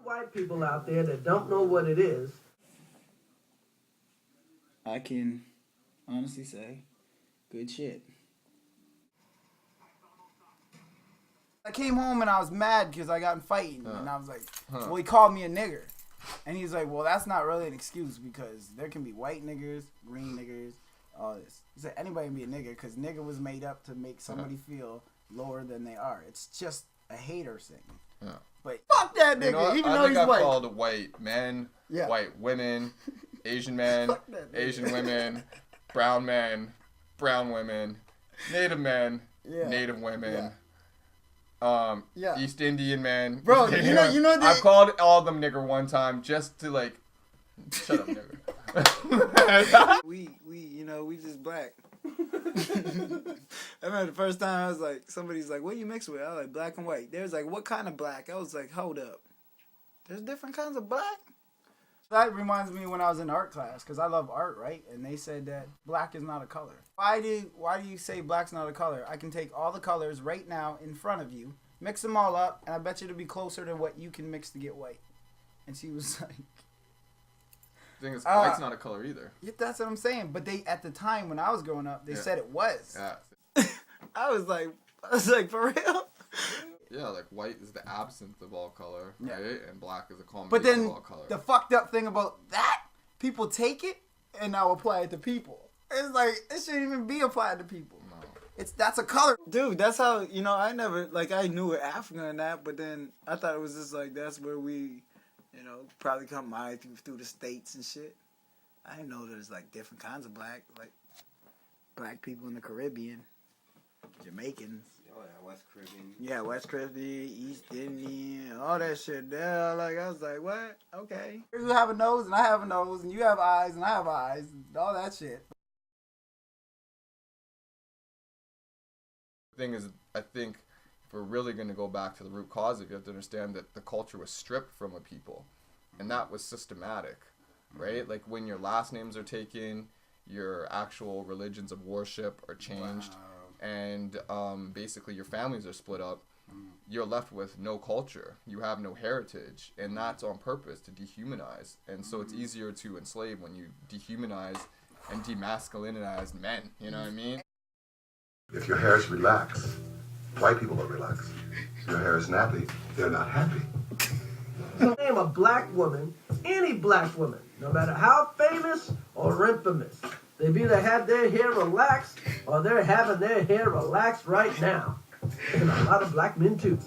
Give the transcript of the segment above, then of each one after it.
white people out there that don't know what it is. I can honestly say, good shit. I came home and I was mad because I got in fighting. And I was like, well, he called me a nigger. And he's like, well, that's not really an excuse because there can be white niggers, green niggers, all this. He said anybody can be a nigger because nigger was made up to make somebody feel lower than they are. It's just a hater thing. Yeah. But fuck that nigga, you know, even though he's white. I think I called white men, white women, Asian men, Asian women, brown men, brown women, Native men, Native women. East Indian men. Bro, you know I've called all of them nigger one time just to like shut up, nigger. we just black. I remember the first time I was like, somebody's like, what you mix with? I was like, black and white. They was like, what kind of black? I was like, hold up. There's different kinds of black? That reminds me when I was in art class, because I love art, right? And they said that black is not a color. Why do you say black's not a color? I can take all the colors right now in front of you, mix them all up, and I bet you it'll be closer to what you can mix to get white. And she was like... The thing is, white's not a color either. Yeah, that's what I'm saying. But they, at the time when I was growing up, they said it was. Yeah. I was like, for real? Yeah, like white is the absence of all color, right? And black is a combination but then of all color. The fucked up thing about that, people take it and now apply it to people. It's like, it shouldn't even be applied to people. No. That's a color. Dude, that's how, I never, like, I knew it Africa and that, but then I thought it was just like, that's where we, probably come through the States and shit. I didn't know there's, like, different kinds of black, like, black people in the Caribbean, Jamaicans. Oh, yeah, West Caribbean. Yeah, West Caribbean, East Indian, all that shit there. Like, I was like, what? Okay. You have a nose and I have a nose, and you have eyes and I have eyes, and all that shit. The thing is, I think if we're really going to go back to the root cause of it, you have to understand that the culture was stripped from a people. And that was systematic, right? Like when your last names are taken, your actual religions of worship are changed. Wow. And basically your families are split up, you're left with no culture. You have no heritage, and that's on purpose to dehumanize. And so it's easier to enslave when you dehumanize and demasculinize men, you know what I mean? If your hair is relaxed, white people are relaxed. If your hair is nappy, they're not happy. So name a black woman, any black woman, no matter how famous or infamous. They've either had their hair relaxed or they're having their hair relaxed right now. And a lot of black men too.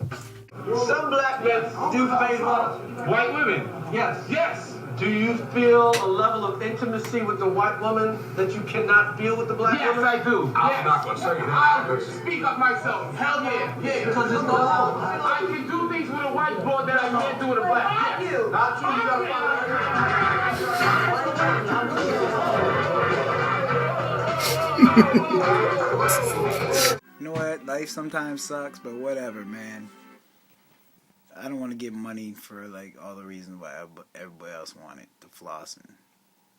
Some black men do favor white women. Yes. Yes. Do you feel a level of intimacy with the white woman that you cannot feel with the black woman? Yes, I do. I'm not going to say that. I'll speak up myself. Hell yeah. Yeah. Because there's no law. I can do things with a white boy that I can't do with a black. Yes. Not You know what? Life sometimes sucks, but whatever, man. I don't want to get money for like all the reasons why everybody else want it, to floss and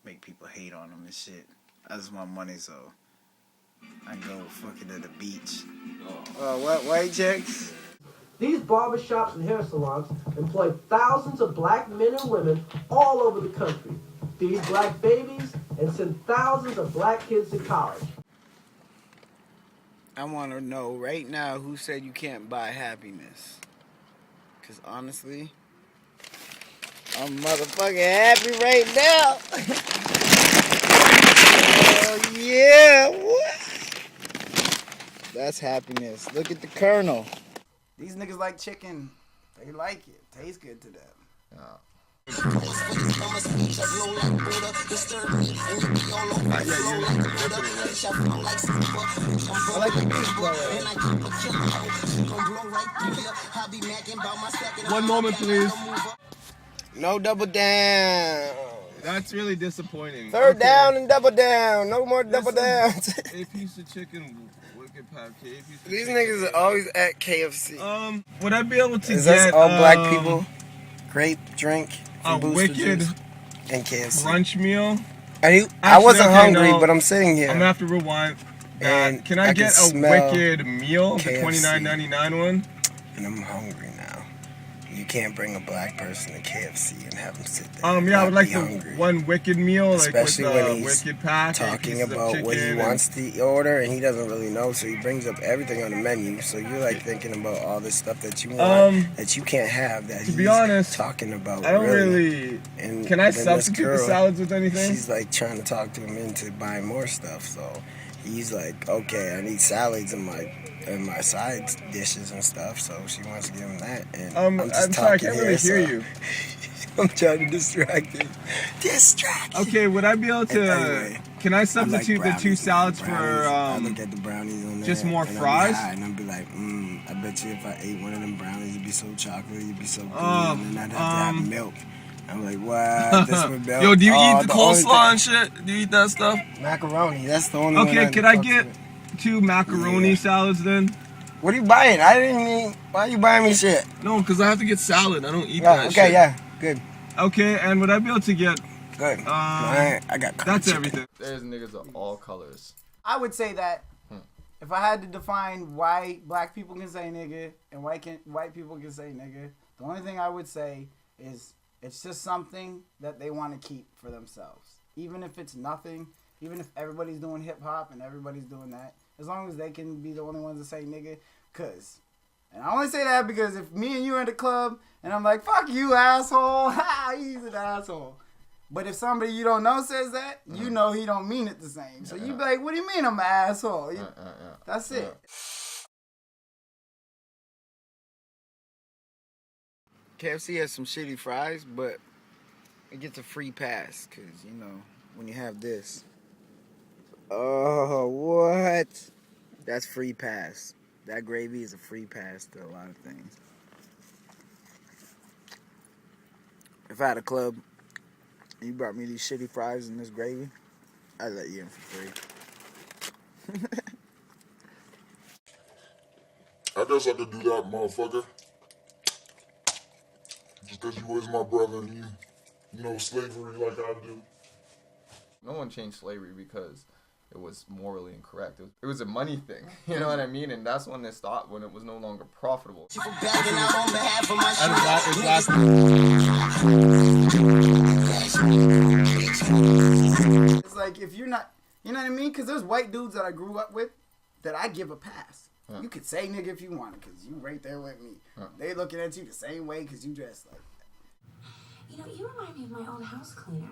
make people hate on them and shit. I just want money so I can go fucking to the beach. What? White chicks? These barbershops and hair salons employ thousands of black men and women all over the country, feed black babies, and send thousands of black kids to college. I want to know right now who said you can't buy happiness. Because honestly, I'm motherfucking happy right now. Oh yeah, what? That's happiness. Look at the Colonel. These niggas like chicken. They like it. Tastes good to them. Yeah. I like the beat though. One moment, please. No double down. That's really disappointing. Third down and double down. No more double downs. A piece of chicken, wicked pancake. These niggas are always at KFC. Would I be able to Is get that all black people? Grape drink a from Booster wicked Juice and KFC. brunch meal? I wasn't hungry, but I'm sitting here. I'm gonna have to rewind. And Can I get a smell wicked meal, KFC. the $29.99 one? And I'm hungry now. You can't bring a black person to KFC and have them sit there. And Yeah, I would not like be the hungry. one wicked meal, Especially like with when he's wicked pack, talking about what he wants to order and he doesn't really know, so he brings up everything on the menu. So you're like thinking about all this stuff that you want that you can't have. That to he's be honest, talking about. I don't really. And can I then substitute the salads with anything? She's like trying to talk to him into buying more stuff. So he's like, okay, I need salads in my side dishes and stuff. So she wants to give him that. And I'm sorry, I can't really hear you. I'm trying to distract him. Distract. Okay, would I be able to? Anyway, can I substitute the 2 salads for I look at the brownies on there, just more and fries? I'd be like, I bet you if I ate one of them brownies, it'd be so chocolate, it'd be so good, and then I'd have to have milk. I'm like, what? This with milk? Yo, do you eat the coleslaw and shit? Do you eat that stuff? Macaroni. That's the only one. Okay, could I get 2 macaroni salads then? What are you buying? I didn't mean. Why are you buying me shit? No, because I have to get salad. I don't eat that shit. Okay, yeah, good. Okay, and would I be able to get? Good. I got. That's everything. There's niggas of all colors. I would say that if I had to define why black people can say nigga and white people can say nigga, the only thing I would say is it's just something that they want to keep for themselves. Even if it's nothing, even if everybody's doing hip hop and everybody's doing that, as long as they can be the only ones to say nigga, and I only say that because if me and you are in the club and I'm like, fuck you, asshole, ha, he's an asshole. But if somebody you don't know says that, you know he don't mean it the same. So you be like, what do you mean I'm an asshole? That's it. KFC has some shitty fries, but it gets a free pass because, you know, when you have this. Oh, what? That's free pass. That gravy is a free pass to a lot of things. If I had a club and you brought me these shitty fries and this gravy, I'd let you in for free. I guess I could do that, motherfucker. Just because you was my brother and you know slavery like I do. No one changed slavery because it was morally incorrect. It was a money thing, you know what I mean? And that's when they stopped, when it was no longer profitable. It's like if you're not, you know what I mean? Because there's white dudes that I grew up with that I give a pass. You could say nigga if you want, because you right there with me. They looking at you the same way because you dressed like that. You know, you remind me of my old house cleaner.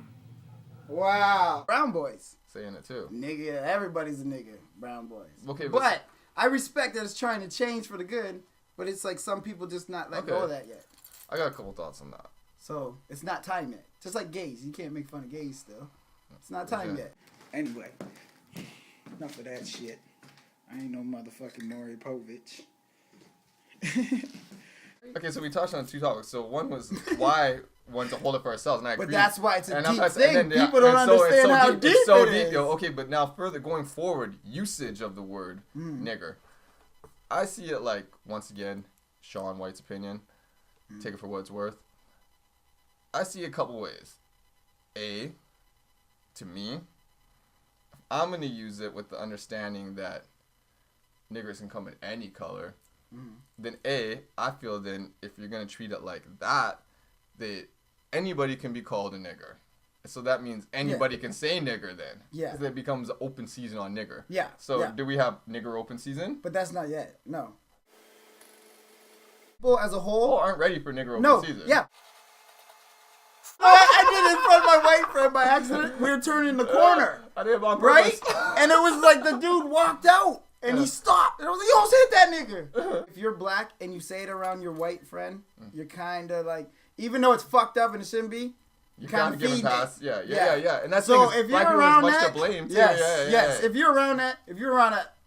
Wow. Brown boys. Saying it too. Nigga, everybody's a nigga. Brown boys. Okay, but I respect that it's trying to change for the good, but it's like some people just not let go of that yet. I got a couple thoughts on that. So it's not time yet. Just like gays. You can't make fun of gays still. It's not time yet. Anyway, enough of that shit. I ain't no motherfucking Maury Povich. Okay, so we touched on 2 topics. So one was why we wanted to hold it for ourselves, and I agree. But that's why it's a deep thing. People don't understand understand how deep it's so it deep, is. yo. Okay, but now further going forward, usage of the word nigger. I see it like, once again, Sean White's opinion. Take it for what it's worth. I see it a couple ways. A, to me, I'm going to use it with the understanding that niggers can come in any color. Then A, I feel then if you're going to treat it like that anybody can be called a nigger. So that means anybody can say nigger then. Yeah. Because it becomes open season on nigger. Yeah. So do we have nigger open season? But that's not yet. No. People as a whole aren't ready for nigger open season. Yeah. I did it in front of my white friend by accident. We were turning the corner. I did it on purpose. Right? And it was like the dude walked out. And he stopped. And I was like, yo, hit that nigga. If you're black and you say it around your white friend, you're kind of like, even though it's fucked up and it shouldn't be, you kind of give him pass. Yeah. And that's so if you're around much that, to blame too. Yes. If you're around that,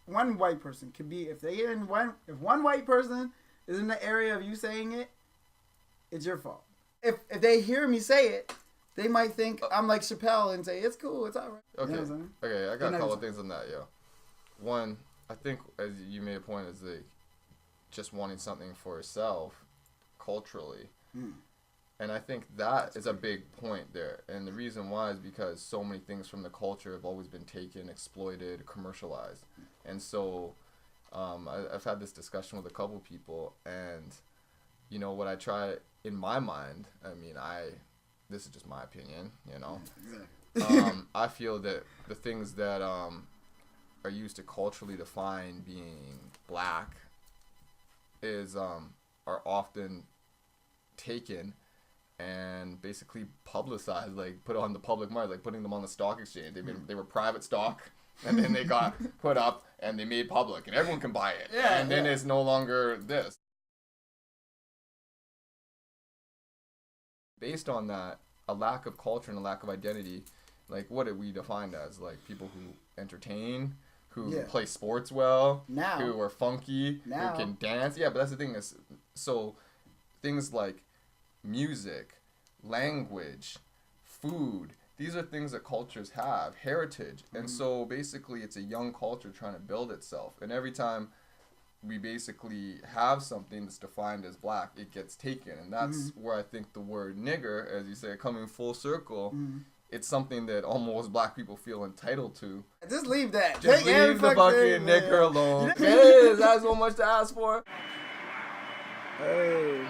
one white person could be, if one white person is in the area of you saying it, it's your fault. If they hear me say it, they might think I'm like Chappelle and say, it's cool, it's all right. Okay. You know what I'm saying? Okay, I got a couple of things on that, yo. One, I think, as you made a point, is like just wanting something for yourself culturally. And I think that is a big point there. And the reason why is because so many things from the culture have always been taken, exploited, commercialized. And so I've had this discussion with a couple people, and you know, what I try in my mind, I mean, this is just my opinion, you know. I feel that the things that are used to culturally define being black is are often taken and basically publicized, like put on the public market, like putting them on the stock exchange. They were private stock, and then they got put up and they made public, and everyone can buy it. Yeah, and then it's no longer this. Based on that, a lack of culture and a lack of identity, like what do we define as? Like people who entertain, who play sports well, who are funky, who can dance. Yeah, but that's the thing is, so things like music, language, food, these are things that cultures have, heritage. And so basically it's a young culture trying to build itself. And every time we basically have something that's defined as black, it gets taken. And that's where I think the word nigger, as you say, coming full circle, it's something that almost black people feel entitled to. Just leave that. Just Take leave the fucking nigger alone. Hey, is that so much to ask for? Oh.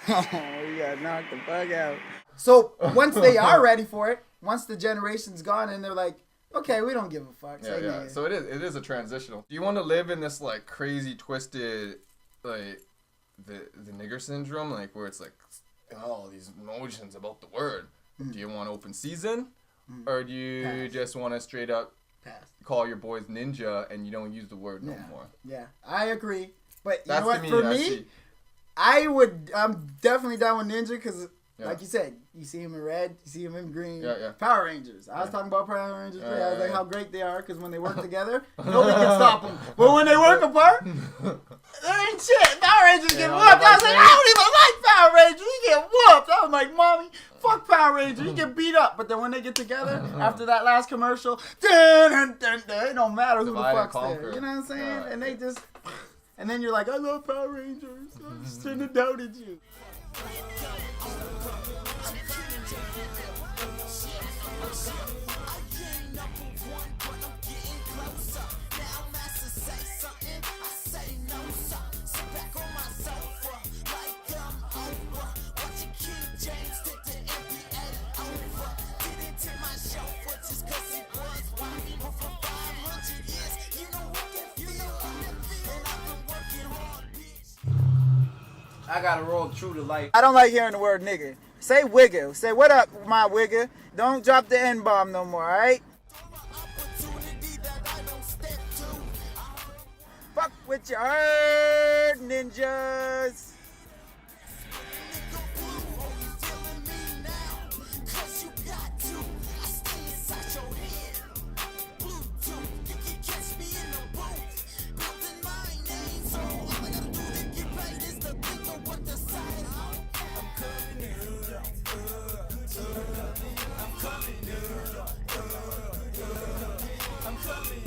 Oh, you got knocked the fuck out. So once they are ready for it, once the generation's gone and they're like, okay, we don't give a fuck. Yeah. So it is a transitional. Do you want to live in this like crazy twisted, like the nigger syndrome, like where it's like all these emotions about the word? Do you want open season, or do you just want to straight up call your boys ninja and you don't use the word no more? Yeah, I agree. But you That's know what? to me, For me, I'm definitely down with ninja because, like you said, you see him in red, you see him in green. Power Rangers. I was talking about Power Rangers. I was like how great they are because when they work together, nobody can stop them. But when they work apart, there ain't shit. Power Rangers get whooped. I was like, I don't even like Power Rangers. You get whooped. I was like, mommy, fuck Power Rangers. You get beat up. But then when they get together, after that last commercial, it don't matter who the fuck's there. You know what I'm saying? And they just... And then you're like, I love Power Rangers. I just shouldn't have doubted you. I gotta roll true to life. I don't like hearing the word nigga. Say wigger. Say what up, my wigger. Don't drop the N-bomb no more, alright? Fuck with your herd, ninjas. I'm coming.